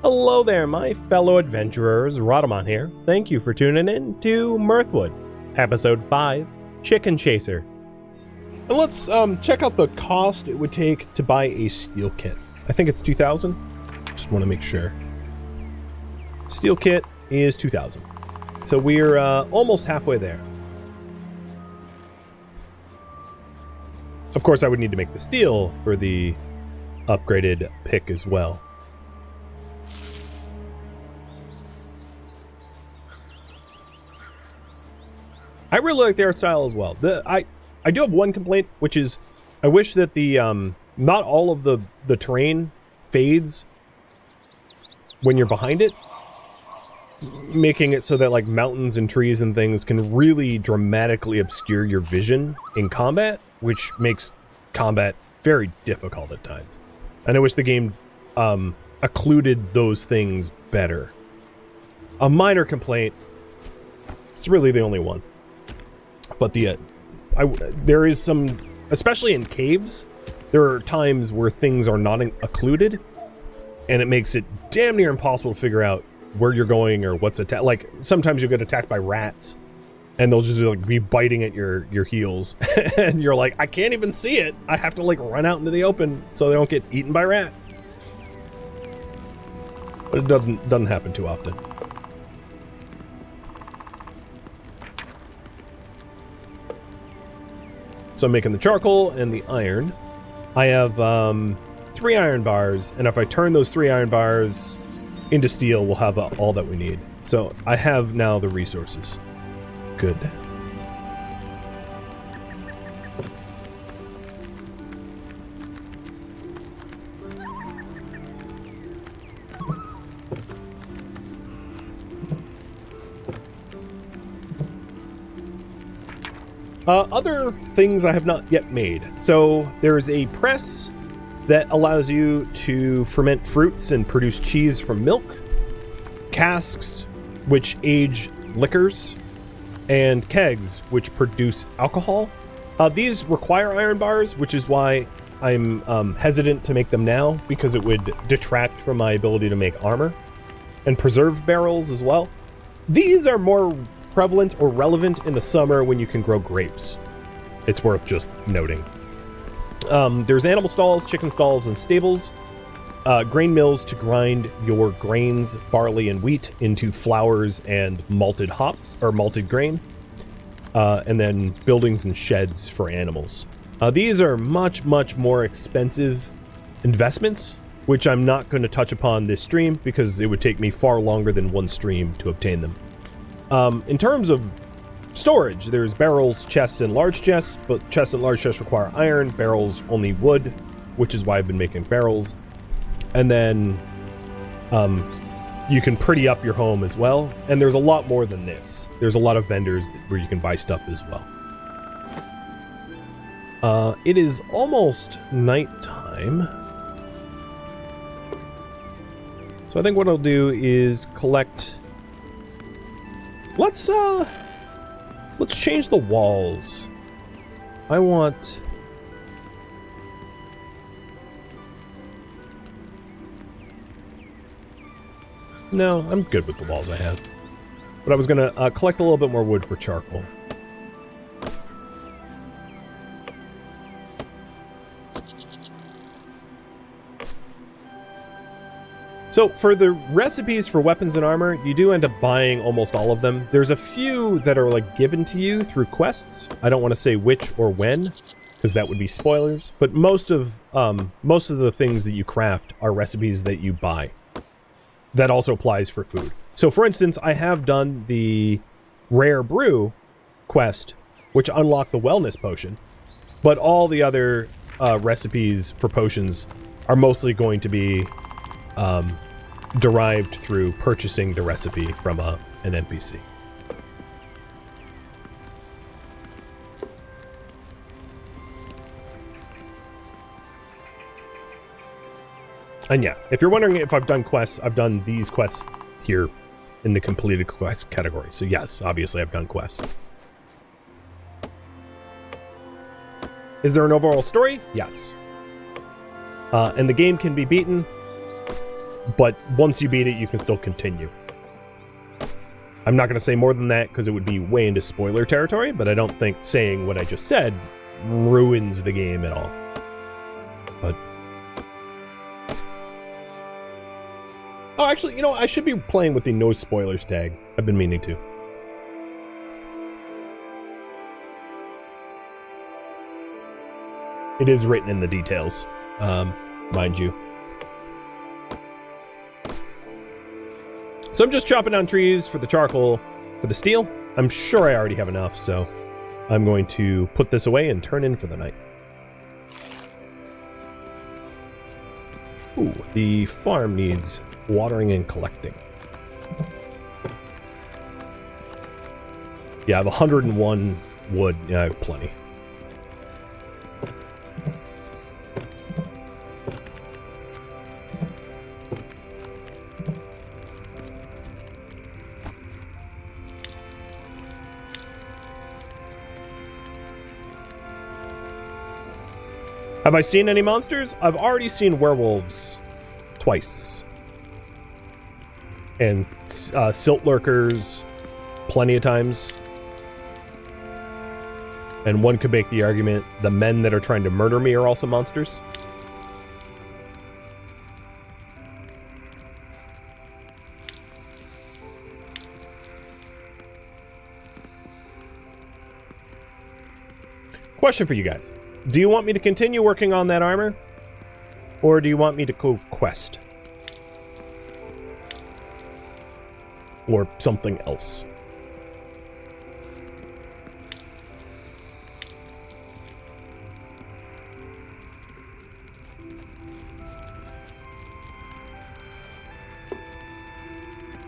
Hello there, my fellow adventurers. Rhadamant here. Thank you for tuning in to Mirthwood, Episode 5, Chicken Chaser. And let's check out the cost it would take to buy a steel kit. I think it's 2,000. Just want to make sure. Steel kit is 2,000. So we're almost halfway there. Of course, I would need to make the steel for the upgraded pick as well. I really like the art style as well. I do have one complaint, which is I wish that the not all of the terrain fades when you're behind it, making it so that like mountains and trees and things can really dramatically obscure your vision in combat, which makes combat very difficult at times. And I wish the game occluded those things better. A minor complaint, it's really the only one. But there is some, especially in caves, there are times where things are not occluded, and it makes it damn near impossible to figure out where you're going or what's attacked. Like, sometimes you'll get attacked by rats, and they'll just like be biting at your heels, and you're like, I can't even see it. I have to like run out into the open so they don't get eaten by rats. But it doesn't happen too often. So I'm making the charcoal and the iron. I have 3 iron bars, and if I turn those 3 iron bars into steel, we'll have all that we need. So I have now the resources. Good. Other things I have not yet made. So there's a press that allows you to ferment fruits and produce cheese from milk, casks which age liquors, and kegs which produce alcohol. These require iron bars, which is why I'm hesitant to make them now, because it would detract from my ability to make armor, and preserve barrels as well. These are more prevalent or relevant in the summer when you can grow grapes. It's worth just noting. There's animal stalls, chicken stalls, and stables. Grain mills to grind your grains, barley, and wheat into flours and malted hops, or malted grain. And then buildings and sheds for animals. These are much, much more expensive investments, which I'm not going to touch upon this stream because it would take me far longer than one stream to obtain them. In terms of storage, there's barrels, chests, and large chests, but chests and large chests require iron, barrels only wood, which is why I've been making barrels. And then you can pretty up your home as well, and there's a lot more than this. There's a lot of vendors where you can buy stuff as well. It is almost nighttime, so I think what I'll do is collect. Let's change the walls. I want. No, I'm good with the walls I have. But I was gonna collect a little bit more wood for charcoal. So for the recipes for weapons and armor, you do end up buying almost all of them. There's a few that are like given to you through quests. I don't want to say which or when, because that would be spoilers. But most of the things that you craft are recipes that you buy. That also applies for food. So for instance, I have done the Rare Brew quest, which unlocked the wellness potion. But all the other recipes for potions are mostly going to be derived through purchasing the recipe from an NPC. And yeah, if you're wondering if I've done quests, I've done these quests here in the completed quest category. So yes, obviously I've done quests. Is there an overall story? Yes. And the game can be beaten but once you beat it, you can still continue. I'm not going to say more than that because it would be way into spoiler territory, but I don't think saying what I just said ruins the game at all. But... oh, actually, you know, I should be playing with the no spoilers tag. I've been meaning to. It is written in the details, mind you. So I'm just chopping down trees for the charcoal for the steel. I'm sure I already have enough, so I'm going to put this away and turn in for the night. Ooh, the farm needs watering and collecting. Yeah, I have 101 wood. Yeah, I have plenty. Have I seen any monsters? I've already seen werewolves twice. And silt lurkers plenty of times. And one could make the argument the men that are trying to murder me are also monsters. Question for you guys. Do you want me to continue working on that armor? Or do you want me to go quest? Or something else?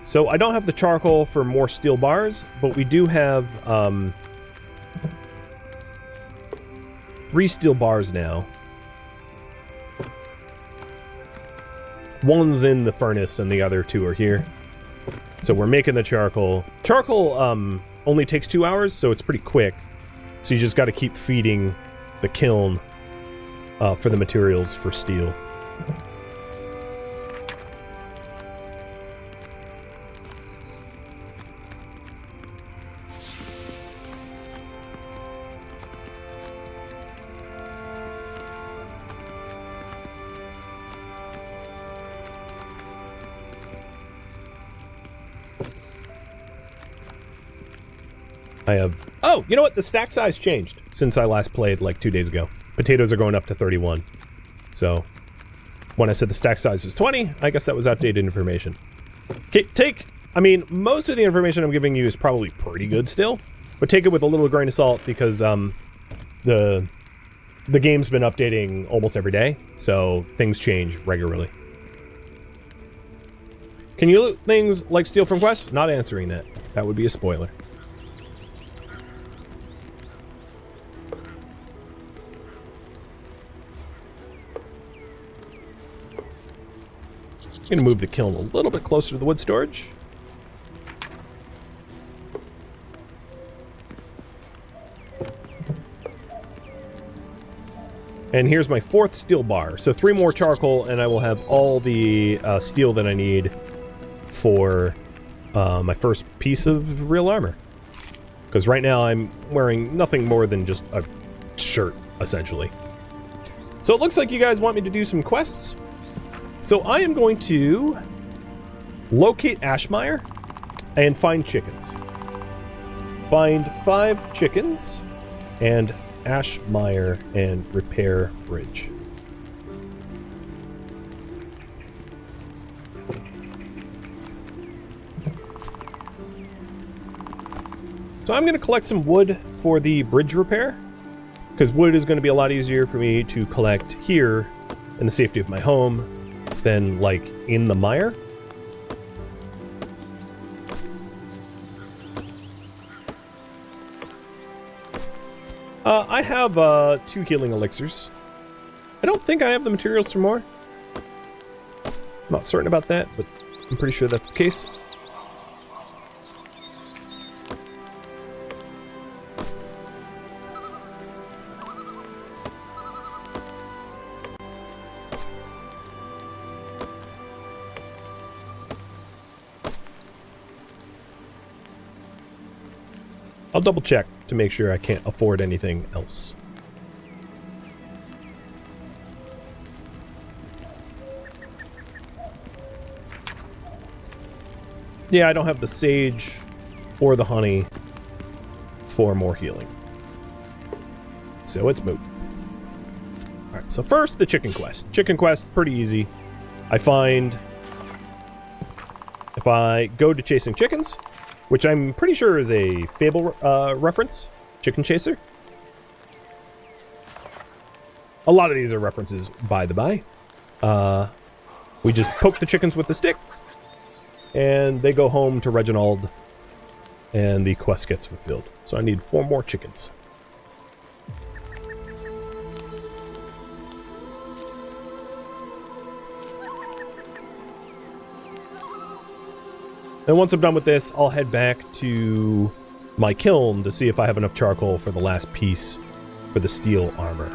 So I don't have the charcoal for more steel bars, but we do have 3 steel bars now. One's in the furnace and the other 2 are here. So we're making the charcoal. Charcoal only takes 2 hours, so it's pretty quick. So you just got to keep feeding the kiln for the materials for steel. I have... oh, you know what? The stack size changed since I last played like 2 days ago. Potatoes are going up to 31. So, when I said the stack size is 20, I guess that was outdated information. Okay, I mean, most of the information I'm giving you is probably pretty good still, but take it with a little grain of salt because the game's been updating almost every day, so things change regularly. Can you loot things like steal from quests? Not answering that. That would be a spoiler. I'm going to move the kiln a little bit closer to the wood storage. And here's my 4th steel bar. So 3 more charcoal and I will have all the steel that I need for my first piece of real armor. Because right now I'm wearing nothing more than just a shirt, essentially. So it looks like you guys want me to do some quests. So I am going to locate Ashmire and find chickens. Find 5 chickens and Ashmire and repair bridge. So I'm going to collect some wood for the bridge repair, because wood is going to be a lot easier for me to collect here in the safety of my home than, like, in the mire. I have 2 healing elixirs. I don't think I have the materials for more. I'm not certain about that, but I'm pretty sure that's the case. I'll double check to make sure I can't afford anything else. Yeah, I don't have the sage or the honey for more healing. So it's moot. Alright, so first, the chicken quest. Chicken quest, pretty easy. I find if I go to chasing chickens, which I'm pretty sure is a Fable reference, Chicken Chaser. A lot of these are references, by the by. We just poke the chickens with the stick, and they go home to Reginald, and the quest gets fulfilled. So I need 4 more chickens. And once I'm done with this, I'll head back to my kiln to see if I have enough charcoal for the last piece for the steel armor.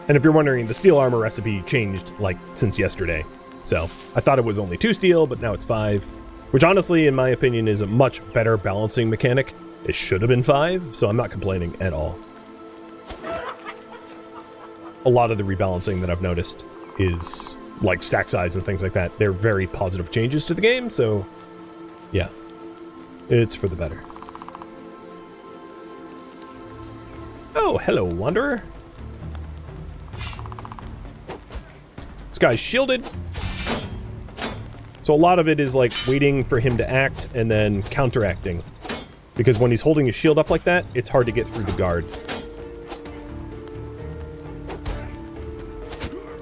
And if you're wondering, the steel armor recipe changed, like, since yesterday. So, I thought it was only 2 steel, but now it's 5. Which, honestly, in my opinion, is a much better balancing mechanic. It should have been 5, so I'm not complaining at all. A lot of the rebalancing that I've noticed is, like, stack size and things like that. They're very positive changes to the game, so, yeah. It's for the better. Oh, hello, Wanderer. This guy's shielded. So a lot of it is like waiting for him to act and then counteracting. Because when he's holding his shield up like that, it's hard to get through the guard.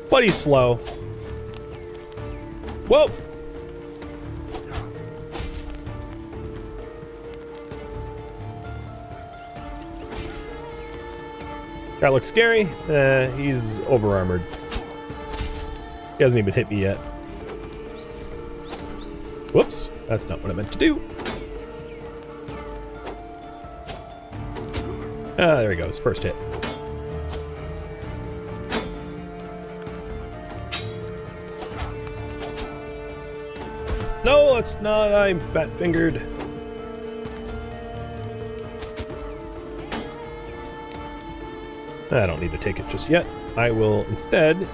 But he's slow. Whoa! Guy looks scary. He's over-armored. He hasn't even hit me yet. Whoops, that's not what I meant to do. Ah, there he goes, first hit. No, it's not, I'm fat-fingered. I don't need to take it just yet. I will instead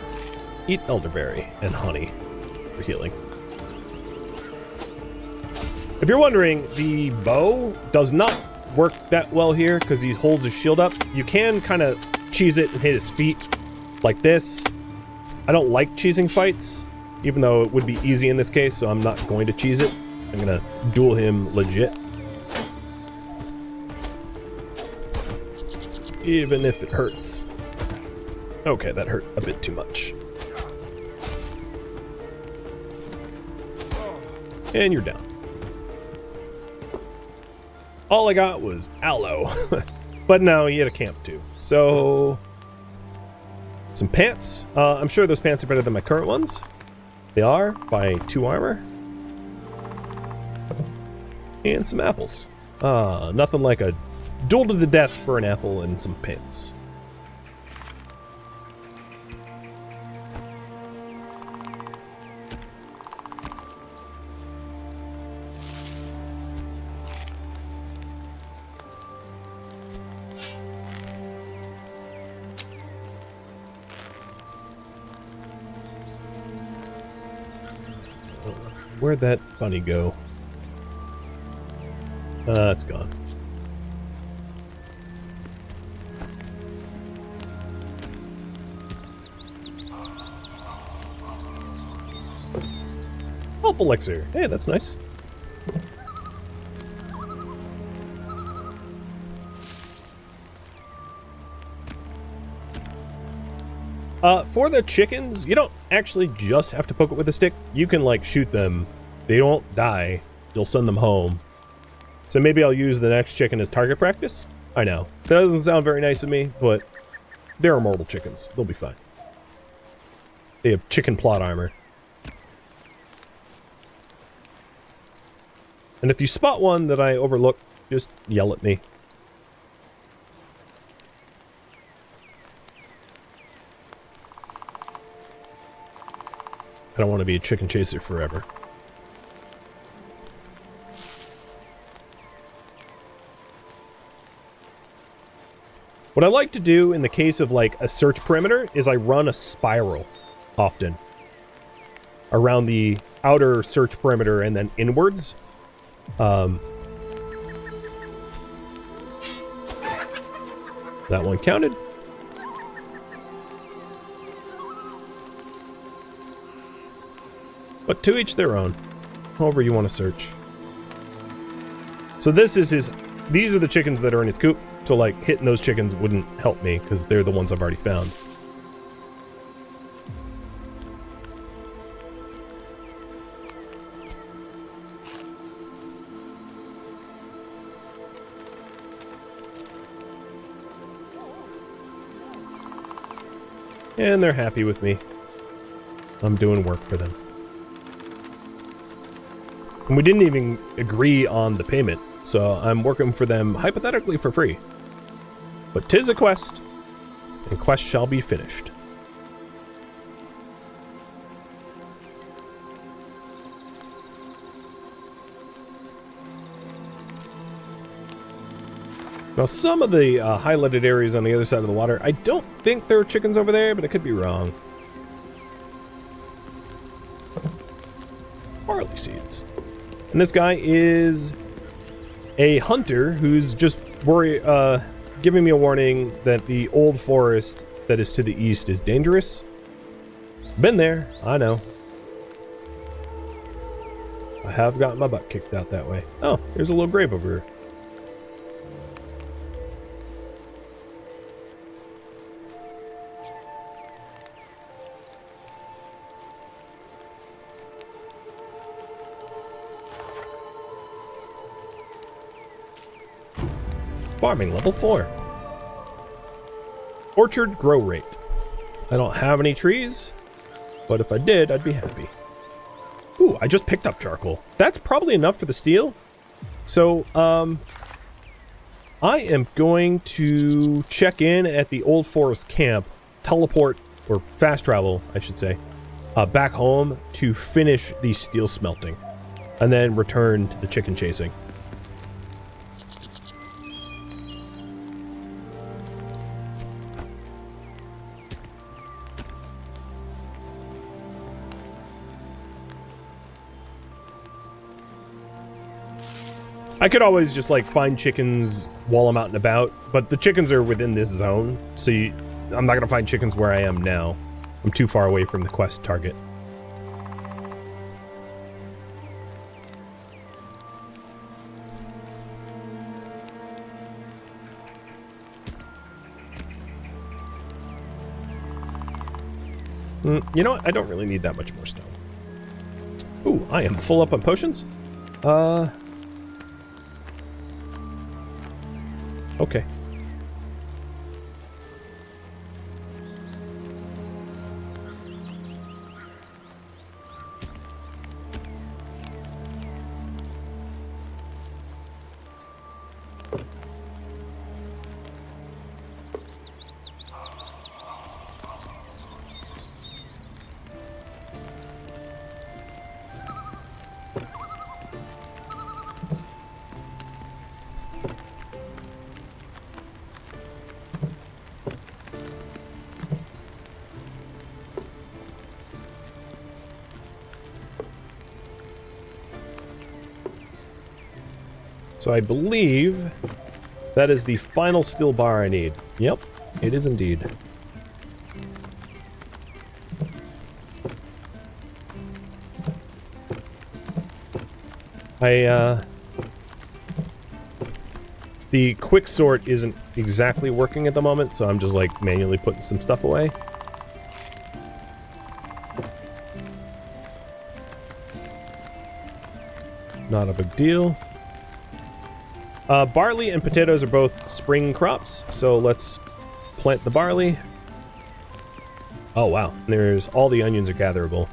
eat elderberry and honey for healing. If you're wondering, the bow does not work that well here because he holds his shield up. You can kind of cheese it and hit his feet like this. I don't like cheesing fights, even though it would be easy in this case, so I'm not going to cheese it. I'm going to duel him legit. Even if it hurts. Okay, that hurt a bit too much. And you're down. All I got was aloe. But no, he had a camp too. So, some pants. I'm sure those pants are better than my current ones. They are, by 2 armor. And some apples. Nothing like a duel to the death for an apple and some pants. Where'd that bunny go? It's gone. Health elixir. Hey, that's nice. For the chickens, you don't actually just have to poke it with a stick. You can, like, shoot them. They don't die. You'll send them home. So maybe I'll use the next chicken as target practice? I know. That doesn't sound very nice of me, but they're immortal chickens. They'll be fine. They have chicken plot armor. And if you spot one that I overlook, just yell at me. I don't want to be a chicken chaser forever. What I like to do in the case of like a search perimeter is I run a spiral often around the outer search perimeter and then inwards. That one counted. But to each their own. However you want to search. So this is his... These are the chickens that are in his coop. So, like, hitting those chickens wouldn't help me, because they're the ones I've already found. And they're happy with me. I'm doing work for them. And we didn't even agree on the payment. So I'm working for them hypothetically for free. But 'tis a quest, and quest shall be finished. Now some of the highlighted areas on the other side of the water, I don't think there are chickens over there, but I could be wrong. Barley seeds. And this guy is a hunter who's just giving me a warning that the old forest that is to the east is dangerous. Been there, I know. I have gotten my butt kicked out that way. Oh, there's a little grave over here. Farming level 4. Orchard grow rate. I don't have any trees, but if I did, I'd be happy. Ooh, I just picked up charcoal. That's probably enough for the steel. So, I am going to check in at the Old Forest camp, teleport, or fast travel, I should say, back home to finish the steel smelting, and then return to the chicken chasing. I could always just, like, find chickens while I'm out and about, but the chickens are within this zone, so I'm not going to find chickens where I am now. I'm too far away from the quest target. You know what? I don't really need that much more stone. Ooh, I am full up on potions. Okay. So I believe that is the final steel bar I need. Yep, it is indeed. The quick sort isn't exactly working at the moment, so I'm just like manually putting some stuff away. Not a big deal. Barley and potatoes are both spring crops, so let's plant the barley. Oh wow, there's all the onions are gatherable.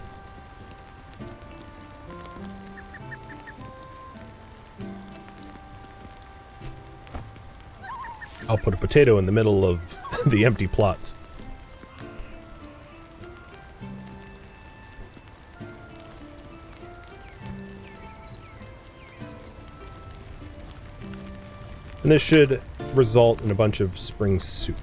I'll put a potato in the middle of the empty plots. And this should result in a bunch of spring soup.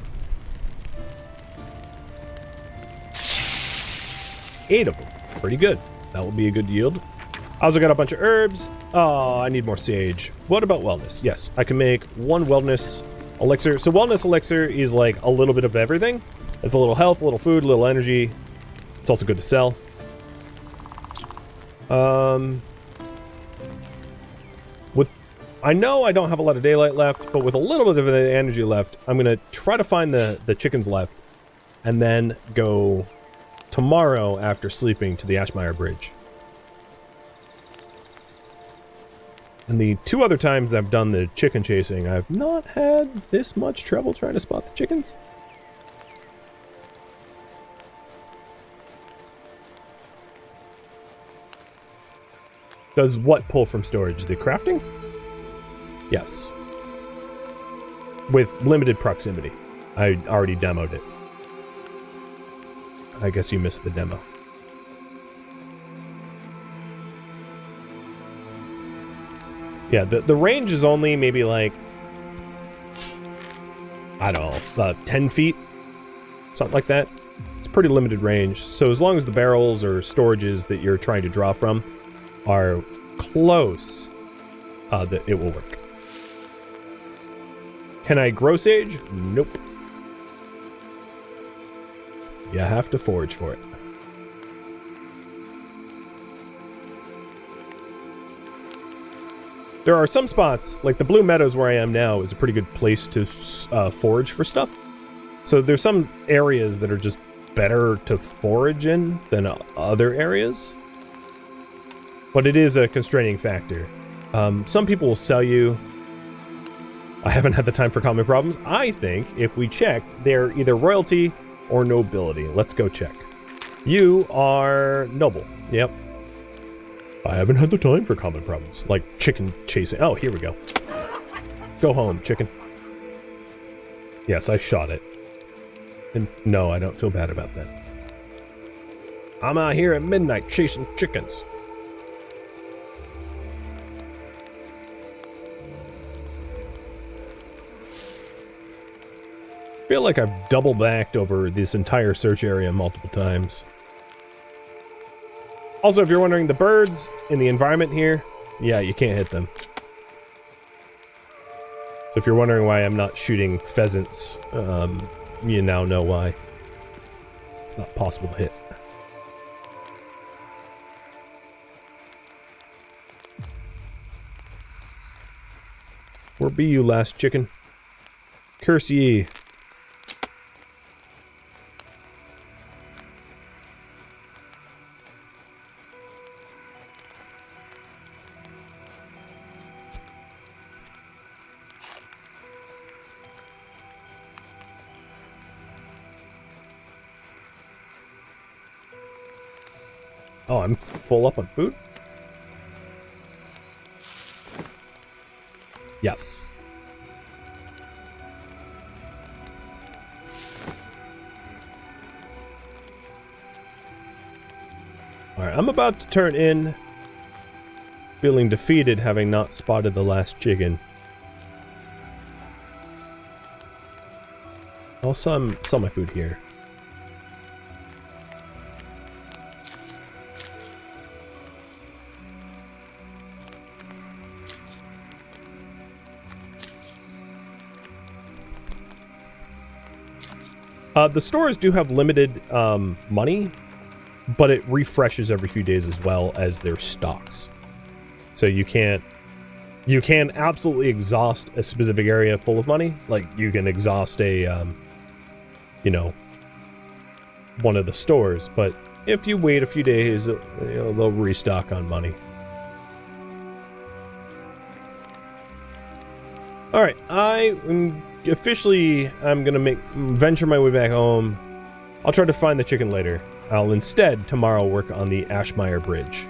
8 of them. Pretty good. That will be a good yield. I also got a bunch of herbs. Oh, I need more sage. What about wellness? Yes, I can make 1 wellness elixir. So wellness elixir is like a little bit of everything. It's a little health, a little food, a little energy. It's also good to sell. I know I don't have a lot of daylight left, but with a little bit of the energy left, I'm gonna try to find the chickens left, and then go tomorrow after sleeping to the Ashmire Bridge. And the 2 other times I've done the chicken chasing, I've not had this much trouble trying to spot the chickens. Does what pull from storage? The crafting? Yes. With limited proximity. I already demoed it. I guess you missed the demo. Yeah, the range is only maybe like, I don't know, 10 feet? Something like that. It's pretty limited range. So as long as the barrels or storages that you're trying to draw from are close, that it will work. Can I grow sage? Nope. You have to forage for it. There are some spots, like the Blue Meadows where I am now is a pretty good place to forage for stuff. So there's some areas that are just better to forage in than other areas. But it is a constraining factor. Some people will sell you... I haven't had the time for common problems. I think if we check, they're either royalty or nobility. Let's go check. You are noble. Yep. I haven't had the time for common problems. Like chicken chasing. Oh, here we go. Go home, chicken. Yes, I shot it. And no, I don't feel bad about that. I'm out here at midnight chasing chickens. I feel like I've double backed over this entire search area multiple times. Also, if you're wondering, the birds in the environment here, yeah, you can't hit them. So if you're wondering why I'm not shooting pheasants, you now know why. It's not possible to hit. Where be you, last chicken? Curse ye. Oh, I'm full up on food? Yes. Alright, I'm about to turn in, feeling defeated having not spotted the last chicken. I'll sell my food here. The stores do have limited money, but it refreshes every few days as well as their stocks. So you can absolutely exhaust a specific area full of money. Like you can exhaust a, you know, one of the stores, but if you wait a few days, they'll restock on money. All right, I'm gonna venture my way back home. I'll try to find the chicken later. I'll instead tomorrow work on the Ashmire Bridge.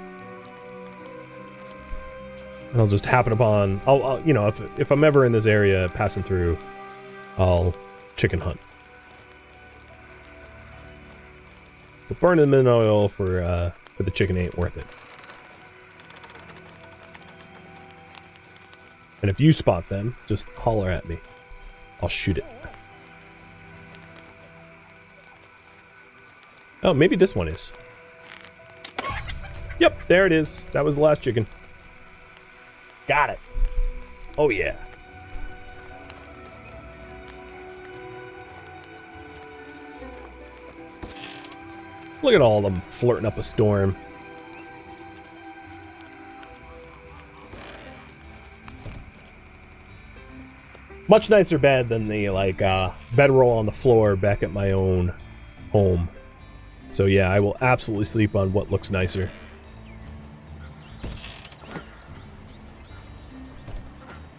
And I'll just happen upon, I'll you know, if I'm ever in this area passing through, I'll chicken hunt. But burning them in oil for the chicken ain't worth it. And if you spot them, just holler at me. I'll shoot it. Oh, maybe this one is. Yep, there it is. That was the last chicken. Got it. Oh, yeah. Look at all of them flirting up a storm. Much nicer bed than the, like, bedroll on the floor back at my own home. So, yeah, I will absolutely sleep on what looks nicer.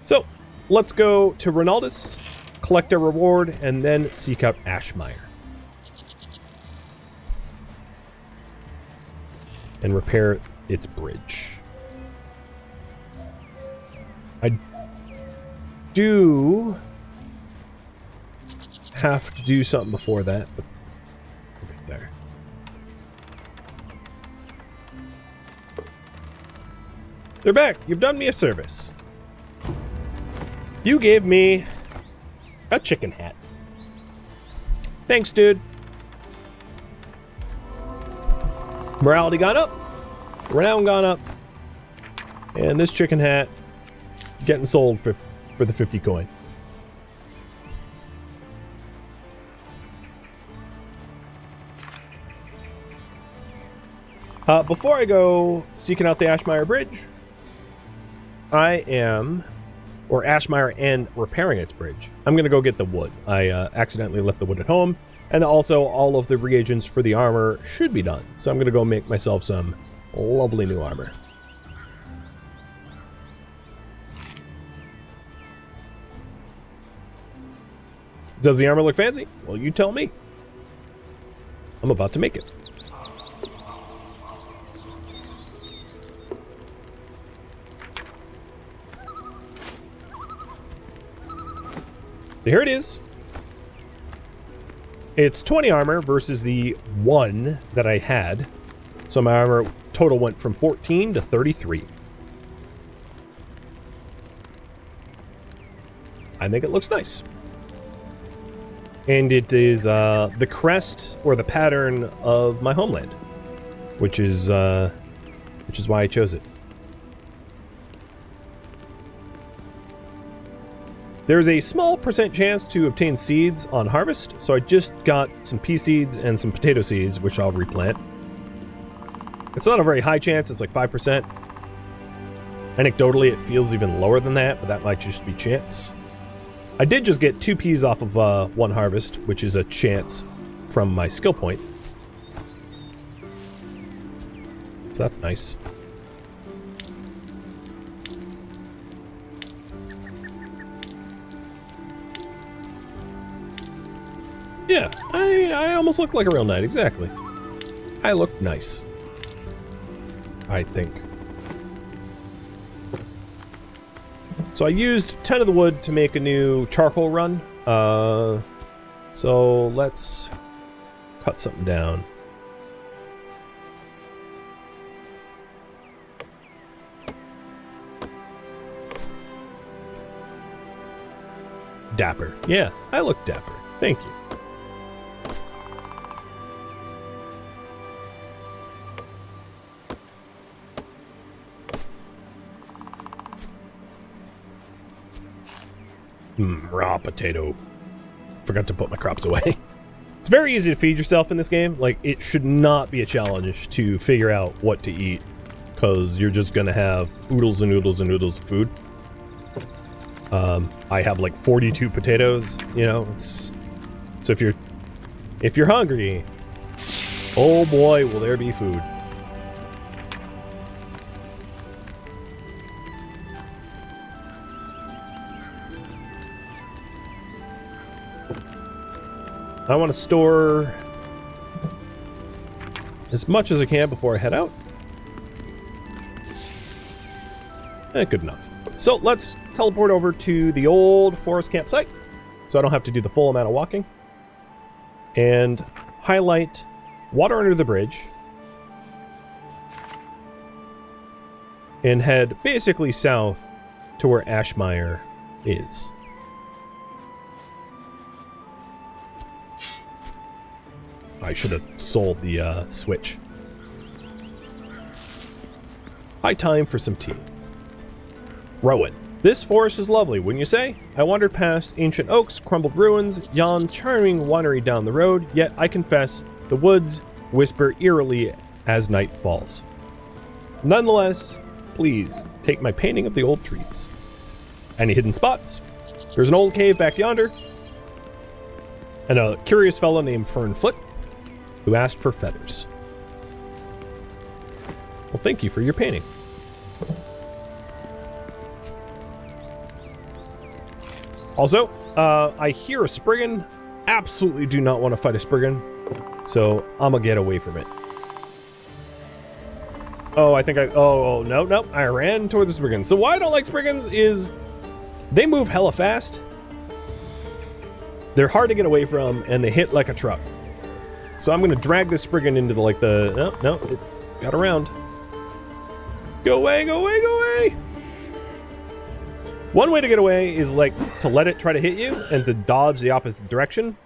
So, let's go to Ronaldus, collect a reward, and then seek out Ashmire. And repair its bridge. I do have to do something before that, but okay, there. They're back. You've done me a service. You gave me a chicken hat. Thanks, dude. Morality gone up. Renown gone up. And this chicken hat getting sold for the 50 coin. Before I go seeking out the Ashmire Bridge, or Ashmire and repairing its bridge, I'm going to go get the wood. I accidentally left the wood at home, and also all of the reagents for the armor should be done. So I'm going to go make myself some lovely new armor. Does the armor look fancy? Well, you tell me. I'm about to make it. So here it is. It's 20 armor versus the 1 that I had. So my armor total went from 14 to 33. I think it looks nice. And it is the crest or the pattern of my homeland, which is why I chose it. There's a small % chance to obtain seeds on harvest, so I just got some pea seeds and some potato seeds, which I'll replant. It's not a very high chance, it's like 5%. Anecdotally, it feels even lower than that, but that might just be chance. I did just get 2 peas off of 1 harvest, which is a chance from my skill point. So that's nice. Yeah, I almost look like a real knight, exactly. I look nice. I think. So I used 10 of the wood to make a new charcoal run. So let's cut something down. Dapper. Yeah, I look dapper. Thank you. Raw potato. Forgot to put my crops away. It's very easy to feed yourself in this game. Like, it should not be a challenge to figure out what to eat, because you're just gonna have oodles and oodles and oodles of food. I have like 42 potatoes, you know, it's... So if you're hungry, oh boy, will there be food. I want to store as much as I can before I head out. Good enough. So let's teleport over to the old forest campsite, so I don't have to do the full amount of walking. And highlight water under the bridge. And head basically south to where Ashmire is. I should have sold the switch. High time for some tea. Rowan. This forest is lovely, wouldn't you say? I wandered past ancient oaks, crumbled ruins, yon charming winery down the road, yet I confess the woods whisper eerily as night falls. Nonetheless, please take my painting of the old trees. Any hidden spots? There's an old cave back yonder, and a curious fellow named Fernfoot who asked for feathers. Well, thank you for your painting. Also, I hear a Spriggan. Absolutely do not want to fight a Spriggan, so I'm gonna get away from it. Oh, I think no, I ran toward the Spriggans. So why I don't like Spriggans is they move hella fast. They're hard to get away from, and they hit like a truck. So I'm gonna drag this Spriggan into the, no, it got around. Go away, go away, go away! One way to get away is like to let it try to hit you and to dodge the opposite direction.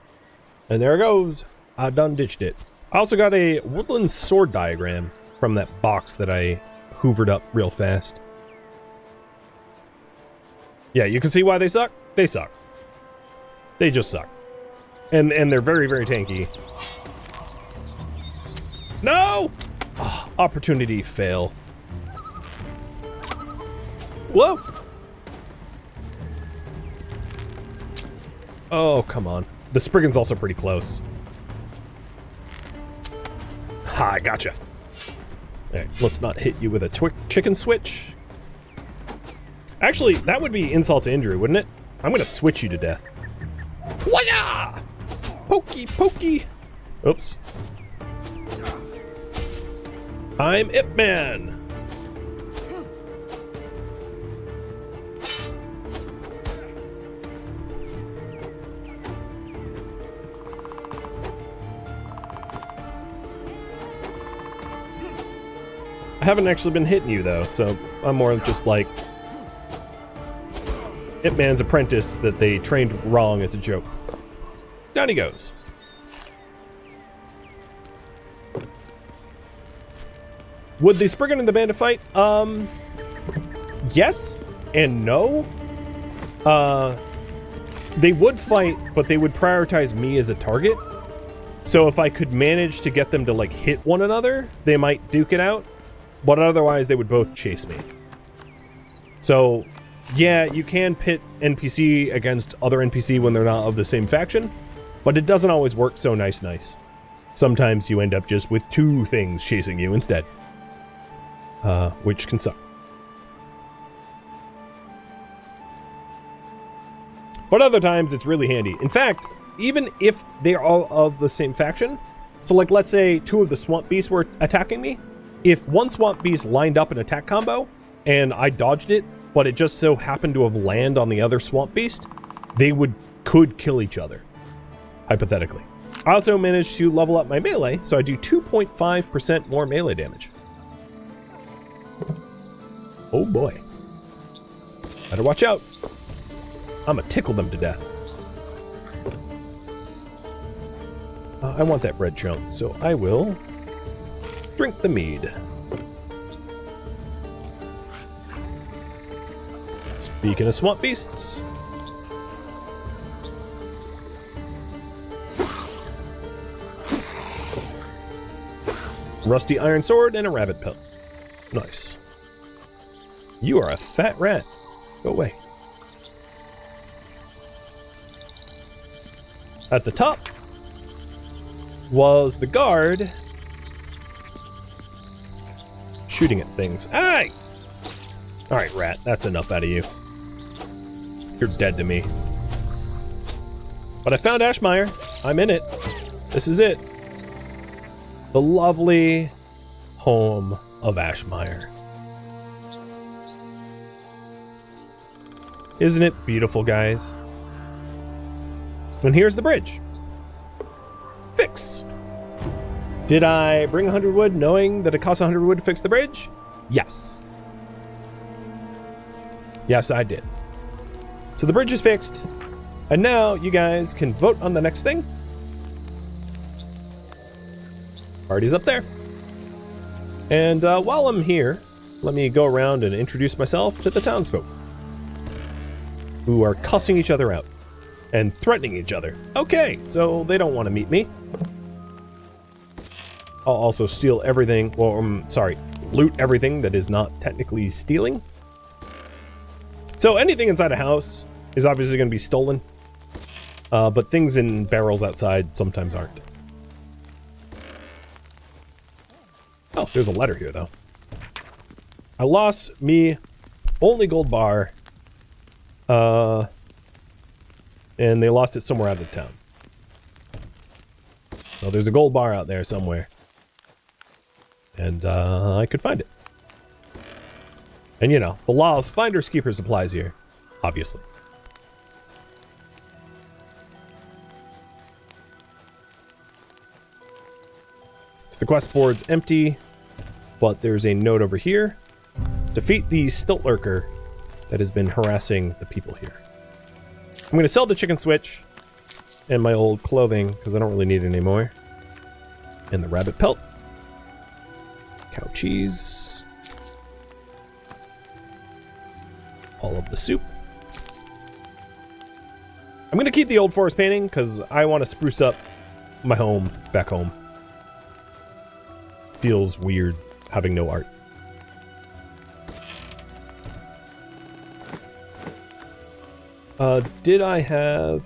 And there it goes. I done ditched it. I also got a woodland sword diagram from that box that I hoovered up real fast. Yeah, you can see why they suck. They suck. They just suck. And they're very, very tanky. No! Oh, opportunity fail. Whoa! Oh, come on. The Spriggan's also pretty close. Ha, I gotcha. Alright, let's not hit you with a chicken switch. Actually, that would be insult to injury, wouldn't it? I'm gonna switch you to death. Waya! Pokey, pokey. Oops. I'm Ip Man. I haven't actually been hitting you, though, so I'm more just like Ip Man's apprentice that they trained wrong as a joke. Down he goes. Would the Spriggan and the bandit fight? Yes and no. They would fight, but they would prioritize me as a target. So if I could manage to get them to, like, hit one another, they might duke it out. But otherwise, they would both chase me. So, yeah, you can pit NPC against other NPC when they're not of the same faction, but it doesn't always work so nice. Sometimes you end up just with two things chasing you instead, which can suck. But other times, it's really handy. In fact, even if they are all of the same faction, so like let's say two of the swamp beasts were attacking me, if one swamp beast lined up an attack combo and I dodged it, but it just so happened to have landed on the other swamp beast, they could kill each other, hypothetically. I also managed to level up my melee, so I do 2.5% more melee damage. Oh boy. Better watch out. I'm gonna tickle them to death. I want that bread chunk, so I will drink the mead. Speaking of swamp beasts, rusty iron sword and a rabbit pelt. Nice. You are a fat rat. Go away. At the top was the guard shooting at things. Aye! Alright, rat, that's enough out of you. You're dead to me. But I found Ashmire. I'm in it. This is it. The lovely home of Ashmire. Isn't it beautiful, guys? And here's the bridge. Fix. Did I bring 100 wood knowing that it costs 100 wood to fix the bridge? Yes. Yes, I did. So the bridge is fixed. And now you guys can vote on the next thing. Party's up there. And while I'm here, let me go around and introduce myself to the townsfolk, who are cussing each other out and threatening each other. Okay, so they don't want to meet me. I'll also steal everything, well, sorry, loot everything that is not technically stealing. So anything inside a house is obviously going to be stolen, but things in barrels outside sometimes aren't. Oh, there's a letter here, though. I lost me only gold bar, and they lost it somewhere out of town. So there's a gold bar out there somewhere, and I could find it. And you know, the law of finders keepers applies here, obviously. So the quest board's empty, but there's a note over here. Defeat the stilt lurker that has been harassing the people here. I'm going to sell the chicken switch and my old clothing because I don't really need it anymore. And the rabbit pelt. Cow cheese. All of the soup. I'm going to keep the old forest painting because I want to spruce up my home back home. Feels weird having no art. Did I have...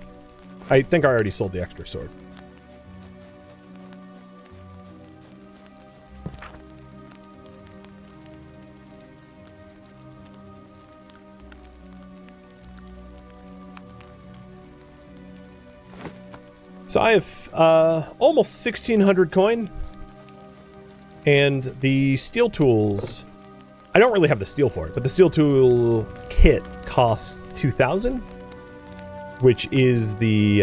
I think I already sold the extra sword. So I have almost 1,600 coin. And the steel tools... I don't really have the steel for it, but the steel tool kit costs 2,000. Which is the,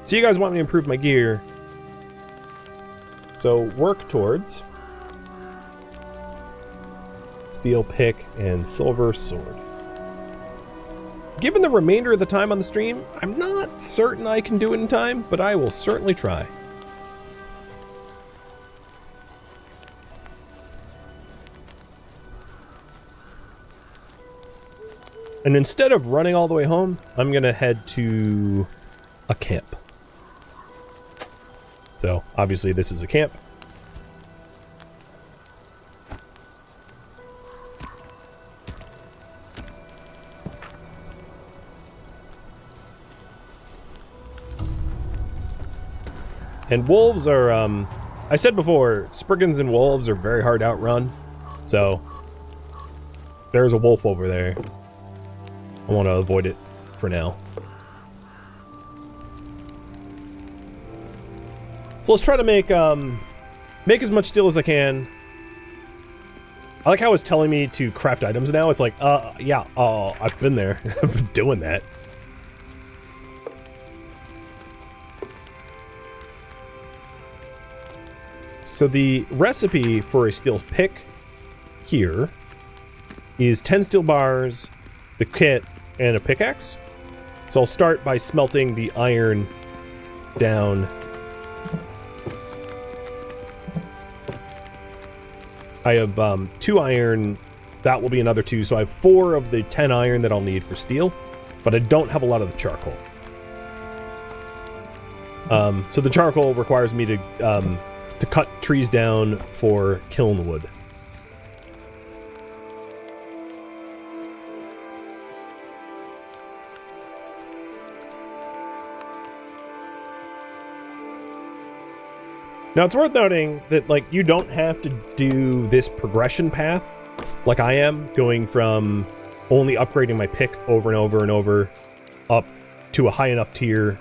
So you guys want me to improve my gear. So work towards steel pick and silver sword. Given the remainder of the time on the stream, I'm not certain I can do it in time, but I will certainly try. And instead of running all the way home, I'm going to head to a camp. So, obviously this is a camp. And wolves are, I said before, Spriggans and wolves are very hard to outrun. So, there's a wolf over there. I want to avoid it for now. So let's try to make as much steel as I can. I like how it's telling me to craft items now. It's like, yeah, I've been there. I've been doing that. So the recipe for a steel pick here is 10 steel bars, the kit, and a pickaxe. So I'll start by smelting the iron down. I have 2 iron. That will be another 2. So I have 4 of the 10 iron that I'll need for steel. But I don't have a lot of the charcoal. So the charcoal requires me to cut trees down for kiln wood. Now, it's worth noting that, like, you don't have to do this progression path like I am, going from only upgrading my pick over and over and over up to a high enough tier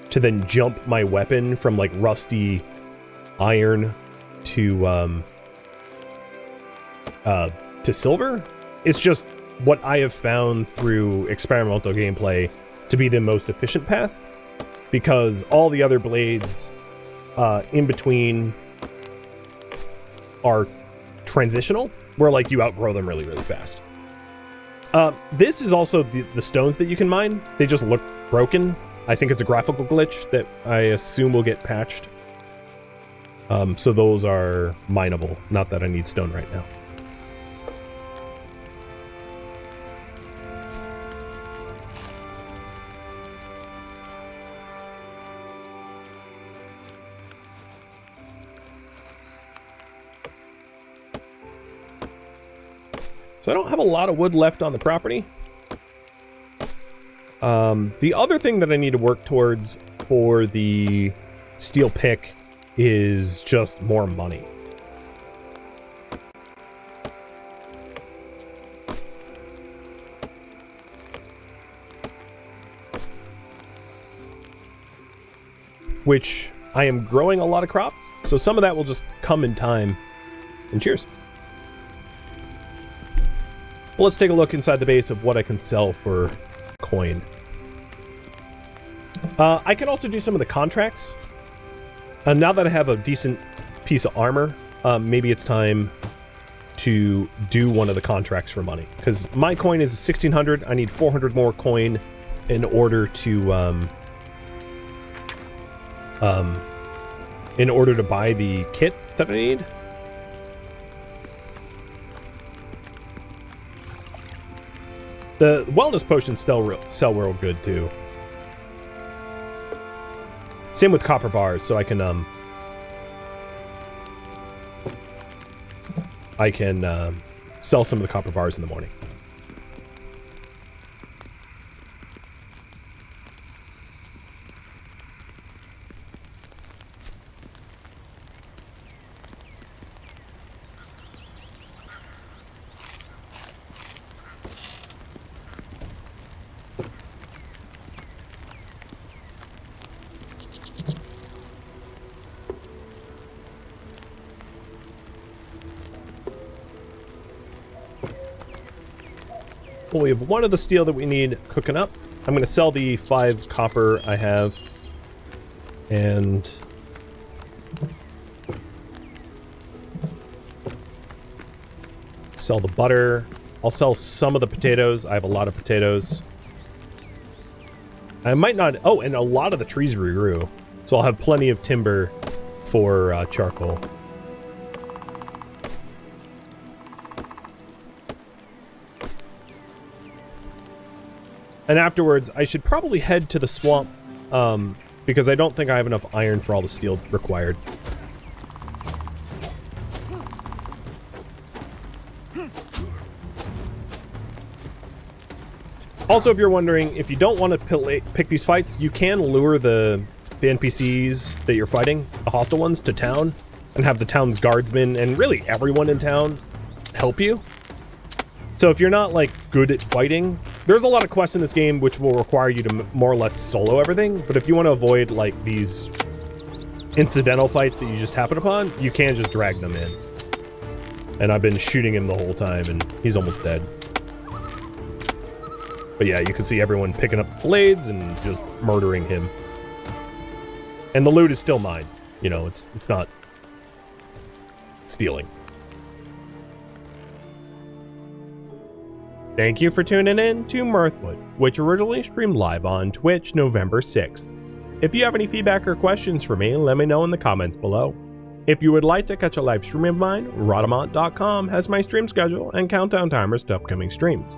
to then jump my weapon from, like, rusty iron to silver. It's just what I have found through experimental gameplay to be the most efficient path, because all the other blades in between are transitional, where like you outgrow them really, really fast. This is also the stones that you can mine. They just look broken. I think it's a graphical glitch that I assume will get patched. So those are mineable. Not that I need stone right now. So I don't have a lot of wood left on the property. The other thing that I need to work towards for the steel pick is just more money. Which I am growing a lot of crops, so some of that will just come in time. And cheers. Well, let's take a look inside the base of what I can sell for coin. I can also do some of the contracts. Now that I have a decent piece of armor, maybe it's time to do one of the contracts for money. Because my coin is 1,600. I need 400 more coin in order to buy the kit that I need. The wellness potions sell real good too. Same with copper bars, so I can sell some of the copper bars in the morning. Well, we have one of the steel that we need cooking up. I'm going to sell the 5 copper I have. And sell the butter. I'll sell some of the potatoes. I have a lot of potatoes. I might not... Oh, and a lot of the trees regrew. So I'll have plenty of timber for charcoal. And afterwards, I should probably head to the swamp, because I don't think I have enough iron for all the steel required. Also, if you're wondering, if you don't want to pick these fights, you can lure the NPCs that you're fighting, the hostile ones, to town, and have the town's guardsmen, and really everyone in town, help you. So if you're not, like, good at fighting, there's a lot of quests in this game which will require you to more or less solo everything, but if you want to avoid, like, these incidental fights that you just happen upon, you can just drag them in. And I've been shooting him the whole time, and he's almost dead. But yeah, you can see everyone picking up blades and just murdering him. And the loot is still mine. You know, it's not stealing. Thank you for tuning in to Mirthwood, which originally streamed live on Twitch November 6th. If you have any feedback or questions for me, let me know in the comments below. If you would like to catch a live stream of mine, Rhadamant.com has my stream schedule and countdown timers to upcoming streams.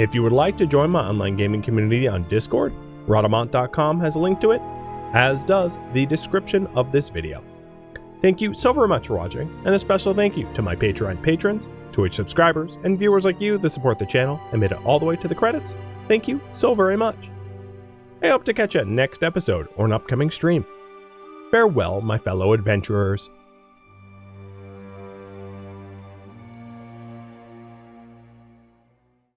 If you would like to join my online gaming community on Discord, Rhadamant.com has a link to it, as does the description of this video. Thank you so very much for watching, and a special thank you to my Patreon patrons, Twitch subscribers, and viewers like you that support the channel and made it all the way to the credits. Thank you so very much. I hope to catch you next episode or an upcoming stream. Farewell, my fellow adventurers.